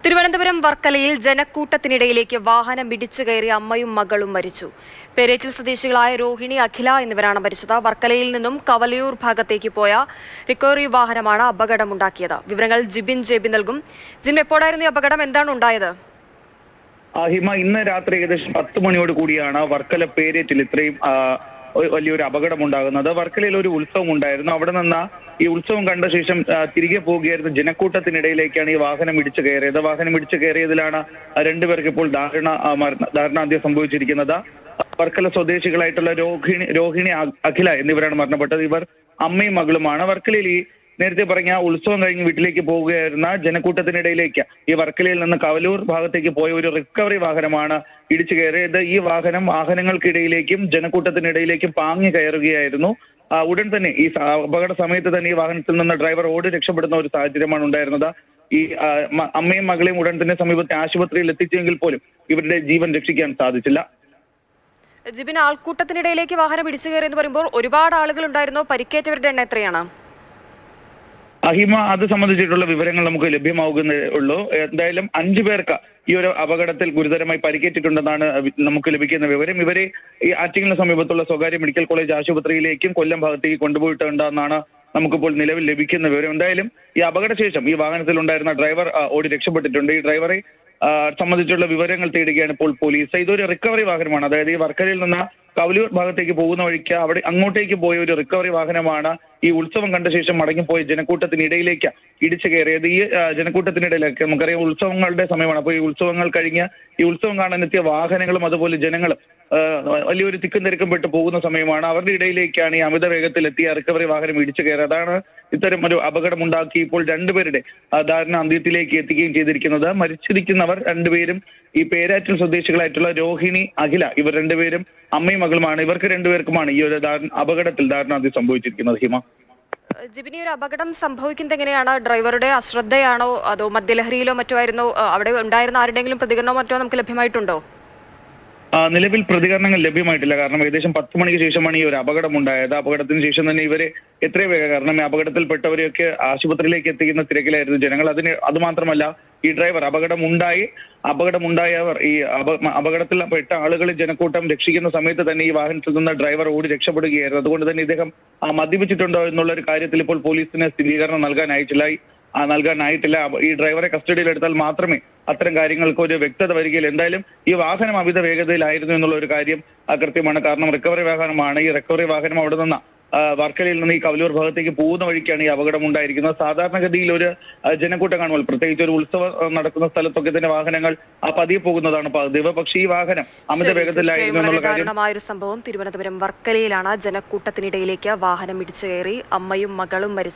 തിരുവനന്തപുരം വർക്കലയിൽ ജനക്കൂട്ടത്തിനിടയിലേക്ക് വാഹനം ഇടിച്ചു കയറി അമ്മയും മകളും മരിച്ചു. പേരേറ്റിൽ സ്വദേശികളായ രോഹിണി, അഖില എന്നിവരാണ് മരിച്ചത്. വർക്കലയിൽ നിന്നും കവലയൂർ ഭാഗത്തേക്ക് പോയ റിക്കവറി വാഹനമാണ് അപകടമുണ്ടാക്കിയത്. വിവരങ്ങൾ ജിബിൻ ജെബി നൽകും. ജിബിൻ, എപ്പോഴായിരുന്നു ഈ അപകടം? എന്താണ് ഉണ്ടായത്? ഹിമ, ഇന്ന് രാത്രി ഏകദേശം 10 മണിയോട് കൂടിയാണ് വർക്കല പേരേറ്റിൽ ഇത്രയും വലിയൊരു അപകടമുണ്ടാകുന്നത്. വർക്കലയിൽ ഒരു ഉത്സവം ഉണ്ടായിരുന്നു. അവിടെ നിന്ന് ഈ ഉത്സവം കണ്ട ശേഷം തിരികെ പോവുകയായിരുന്നു ജനക്കൂട്ടത്തിനിടയിലേക്കാണ് ഈ വാഹനം ഇടിച്ചു കയറിയത്. വാഹനം ഇടിച്ചു കയറിയതിലാണ് രണ്ടുപേർക്ക് ഇപ്പോൾ ദാരുണാന്ത്യം സംഭവിച്ചിരിക്കുന്നത്. വർക്കല സ്വദേശികളായിട്ടുള്ള രോഹിണി, അഖില എന്നിവരാണ് മരണപ്പെട്ടത്. ഇവർ അമ്മയും മകളുമാണ്. വർക്കലയിൽ ഈ നേരത്തെ പറഞ്ഞ ഉത്സവം കഴിഞ്ഞ് വീട്ടിലേക്ക് പോവുകയായിരുന്ന ജനക്കൂട്ടത്തിനിടയിലേക്ക് ഈ വർക്കലയിൽ നിന്ന് കവലൂർ ഭാഗത്തേക്ക് പോയ ഒരു റിക്കവറി വാഹനമാണ് ഇടിച്ചു കയറിയത്. ഈ വാഹനങ്ങൾക്കിടയിലേക്കും ജനക്കൂട്ടത്തിനിടയിലേക്കും പാഞ്ഞു കയറുകയായിരുന്നു. ഉടൻ തന്നെ ഈ അപകട സമയത്ത് തന്നെ ഈ വാഹനത്തിൽ നിന്ന് ഡ്രൈവർ ഓടി രക്ഷപ്പെടുന്ന ഒരു സാഹചര്യമാണ് ഉണ്ടായിരുന്നത്. ഈ അമ്മയും മകളെയും ഉടൻ തന്നെ സമീപത്തെ ആശുപത്രിയിൽ എത്തിച്ചെങ്കിൽ പോലും ഇവരുടെ ജീവൻ രക്ഷിക്കാൻ സാധിച്ചില്ല. ജിബിൻ, ആൾക്കൂട്ടത്തിനിടയിലേക്ക് വാഹനം ഇടിച്ചു കയറിയെന്ന് പറയുമ്പോൾ ഒരുപാട് ആളുകൾ ഉണ്ടായിരുന്നോ? പരിക്കേറ്റവരുടെ എണ്ണം എത്രയാണ്? അഹിമ, അത് സംബന്ധിച്ചിട്ടുള്ള വിവരങ്ങൾ നമുക്ക് ലഭ്യമാകുന്നേ ഉള്ളൂ. എന്തായാലും 5 പേർക്ക് ഈ ഒരു അപകടത്തിൽ ഗുരുതരമായി പരിക്കേറ്റിട്ടുണ്ടെന്നാണ് നമുക്ക് ലഭിക്കുന്ന വിവരം. ഇവരെ ഈ ആറ്റിങ്ങിന് സമീപത്തുള്ള സ്വകാര്യ മെഡിക്കൽ കോളേജ് ആശുപത്രിയിലേക്കും കൊല്ലം ഭാഗത്തേക്ക് കൊണ്ടുപോയിട്ടുണ്ടെന്നാണ് നമുക്കിപ്പോൾ നിലവിൽ ലഭിക്കുന്ന വിവരം. എന്തായാലും ഈ അപകടശേഷം ഈ വാഹനത്തിൽ ഉണ്ടായിരുന്ന ഡ്രൈവർ ഓടി രക്ഷപ്പെട്ടിട്ടുണ്ട്. ഈ ഡ്രൈവറെ സംബന്ധിച്ചുള്ള വിവരങ്ങൾ തേടുകയാണ് ഇപ്പോൾ പോലീസ്. ഇതൊരു റിക്കവറി വാഹനമാണ്. അതായത് ഈ വർക്കലയിൽ നിന്ന് കവലൂർ ഭാഗത്തേക്ക് പോകുന്ന വഴിക്ക് അങ്ങോട്ടേക്ക് പോയ ഒരു റിക്കവറി വാഹനമാണ് ഈ ഉത്സവം കണ്ട ശേഷം മടങ്ങിപ്പോയ ജനക്കൂട്ടത്തിനിടയിലേക്ക് ഇടിച്ചു കയറിയത്. ഈ ജനക്കൂട്ടത്തിനിടയിലേക്ക് നമുക്കറിയാം ഉത്സവങ്ങളുടെ സമയമാണ്. അപ്പോൾ ഈ ഉത്സവങ്ങൾ കഴിഞ്ഞ് ഈ ഉത്സവം കാണാനെത്തിയ വാഹനങ്ങളും അതുപോലെ ജനങ്ങളും വലിയൊരു തിക്കും തിരക്കും പെട്ട് പോകുന്ന സമയമാണ്. അവരുടെ ഇടയിലേക്കാണ് ഈ അമിത വേഗത്തിൽ എത്തിയ റിക്കവറി വാഹനം ഇടിച്ചു കയറിയത്. അതാണ് ഇത്തരം ഒരു അപകടമുണ്ടാക്കി ഇപ്പോൾ 2 പേരുടെ ദാരുണ അന്ത്യത്തിലേക്ക് എത്തിക്കുകയും ചെയ്തിരിക്കുന്നത്. മരിച്ചിരിക്കുന്നവർ 2 പേരും ഈ പേരാറ്റിൽ സ്വദേശികളായിട്ടുള്ള രോഹിണി, അഖില ഇവർ 2 പേരും അമ്മയും മകളുമാണ്. ഇവർക്ക് 2 പേർക്കുമാണ് ഈ ഒരു അപകടത്തിൽ ദാരുണാന്ത്യം സംഭവിച്ചിരിക്കുന്നത്. ഹിമ, ജിബിനി, ഒരു അപകടം സംഭവിക്കുന്നത് എങ്ങനെയാണ്? ഡ്രൈവറുടെ അശ്രദ്ധയാണോ അതോ മദ്യലഹരിയിലോ മറ്റോ ആയിരുന്നോ? അവിടെ ഉണ്ടായിരുന്ന ആരുടെയെങ്കിലും പ്രതികരണമോ മറ്റോ നമുക്ക് ലഭ്യമായിട്ടുണ്ടോ? നിലവിൽ പ്രതികരണങ്ങൾ ലഭ്യമായിട്ടില്ല. കാരണം ഏകദേശം 10 മണിക്ക് ശേഷമാണ് ഈ ഒരു അപകടം ഉണ്ടായത്. അപകടത്തിന് ശേഷം തന്നെ ഇവരെ എത്രയും വേഗം, കാരണം ഈ അപകടത്തിൽപ്പെട്ടവരെയൊക്കെ ആശുപത്രിയിലേക്ക് എത്തിക്കുന്ന തിരക്കിലായിരുന്നു ജനങ്ങൾ. അതുമാത്രമല്ല ഈ ഡ്രൈവർ അപകടമുണ്ടായവർ ഈ അപകടത്തിൽപ്പെട്ട ആളുകളെ ജനക്കൂട്ടം രക്ഷിക്കുന്ന സമയത്ത് തന്നെ ഈ വാഹനത്തിൽ നിന്ന് ഡ്രൈവർ ഓടി രക്ഷപ്പെടുകയായിരുന്നു. അതുകൊണ്ട് തന്നെ ഇദ്ദേഹം മദ്യപിച്ചിട്ടുണ്ടോ എന്നുള്ള ഒരു കാര്യത്തിൽ ഇപ്പോൾ പോലീസിന് സ്ഥിരീകരണം നൽകാനായിട്ടില്ല. ഈ ഡ്രൈവറെ കസ്റ്റഡിയിലെടുത്താൽ മാത്രമേ അത്തരം കാര്യങ്ങൾക്ക് ഒരു വ്യക്തത വരികയില്ല. എന്തായാലും ഈ വാഹനം അമിത വേഗതയിലായിരുന്നു എന്നുള്ള ഒരു കാര്യം കൃത്യമാണ്. കാരണം റിക്കവറി വാഹനമാണ്. ഈ റിക്കവറി വാഹനം അവിടെ നിന്ന് വർക്കലയിൽ നിന്ന് ഈ കവലൂർ ഭാഗത്തേക്ക് പോകുന്ന വഴിക്കാണ് ഈ അപകടം ഉണ്ടായിരിക്കുന്നത്. സാധാരണഗതിയിൽ ഒരു ജനക്കൂട്ടം കാണുമ്പോൾ, പ്രത്യേകിച്ച് ഒരു ഉത്സവം നടക്കുന്ന സ്ഥലത്തൊക്കെ തന്നെ വാഹനങ്ങൾ പതിയെ പോകുന്നതാണ് പതിവ്. പക്ഷേ ഈ വാഹനം അമിത വേഗത്തിലായിരുന്നു എന്നുള്ള കാര്യം. സംഭവം തിരുവനന്തപുരം വർക്കലയിലാണ്. ജനക്കൂട്ടത്തിനിടയിലേക്ക് വാഹനം ഇടിച്ചു കയറി അമ്മയും മകളും മരിച്ചത്.